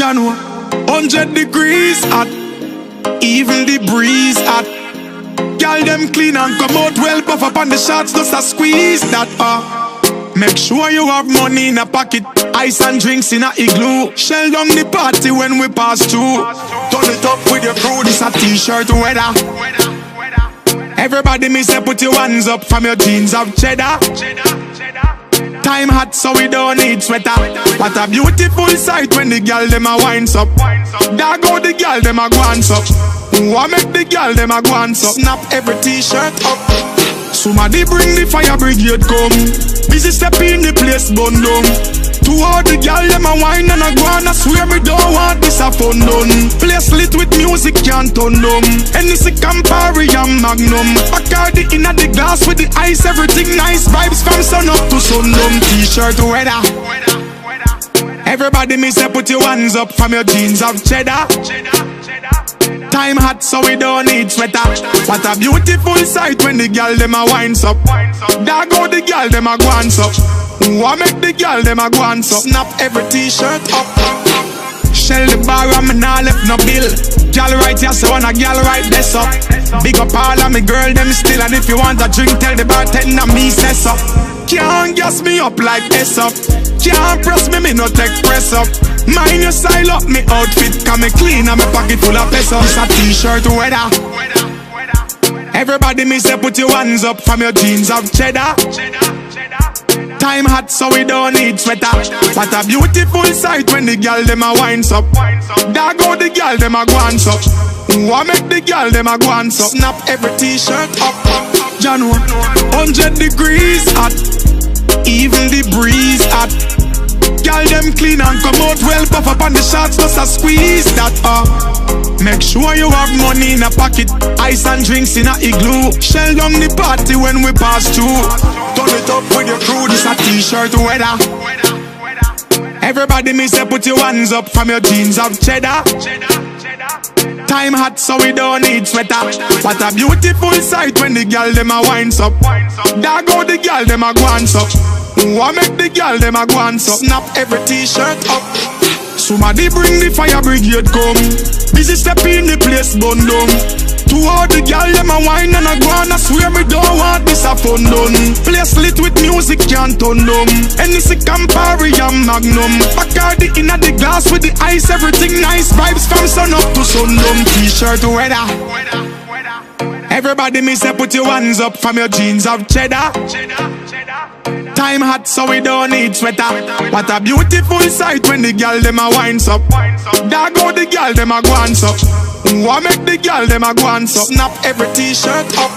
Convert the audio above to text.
January, 100 degrees hot, even the breeze hot. Girl them clean and come out well, puff up on the shots, just a squeeze that Make sure you have money in a pocket, ice and drinks in a igloo. Shell down the party when we pass through. Turn it up with your crew, this a t-shirt weather. Everybody me say put your hands up from your jeans of cheddar. Time hot so we don't need sweater. What a beautiful sight when the girl them a winds up. There go the girl them a guans up. Who make the girl them a guans up. Snap every t-shirt up. Somebody bring the fire brigade come. Busy step in the place bun down. To all the girl them a wine and a guan. I swear me don't want this a fun done. Place lit with music can't turn them. Hennessy Campari and Magnum. Bacardi inna the glass with the ice. Everything nice, vibes from sun up to sundown. T-shirt weather. Everybody me say put your hands up from your jeans of cheddar. Time hot so we don't need sweater. What a beautiful sight when the girl them a winds up. There go the girl them a guans up. Who make the girl them a guans up. Snap every t-shirt up. Shell the bar and me nah left no bill. Girl right here so when a girl right this up. Big up all of me girl them still. And if you want a drink tell the bartender me say so. Can't gas me up like this up. Can't press me no take press up. Mind your style up me outfit. Can me clean and me pocket full of pesos. It's a t-shirt weather. Everybody me say put your hands up from your jeans of cheddar. Time hot so we don't need sweater. What a beautiful sight when the girl them a winds up. There go the girl them a guans up. Who make the girl them a guans up. Snap every t-shirt up. January, 100 degrees hot, even the breeze hot. Girl them clean and come out well, puff up on the shots, just a squeeze that Make sure you have money in a pocket, ice and drinks in a igloo. Shell down the party when we pass through. Turn it up with your crew, this a t-shirt weather. Everybody me say put your hands up from your jeans of cheddar. Time hot so we don't need sweater. What a beautiful sight when the girl them a winds up. There go the girl them a guans up. Who make the girl them a guans up. Snap every t-shirt up. Somebody bring the fire brigade come. Busy step in the place bun down. To all the girl them a wine and a guan. I swear me don't want this a fun done. Place lit with music can't turn them. Hennessy Campari and Magnum. Bacardi inna the glass with the ice. Everything nice, vibes from sun up to sundown. T-shirt weather. Everybody me say put your hands up from your jeans of cheddar. Time hot so we don't need sweater. What a beautiful sight when the girl them a winds up. There go the girl them a guans up. Who make the girl them a guans up. Snap every t-shirt up.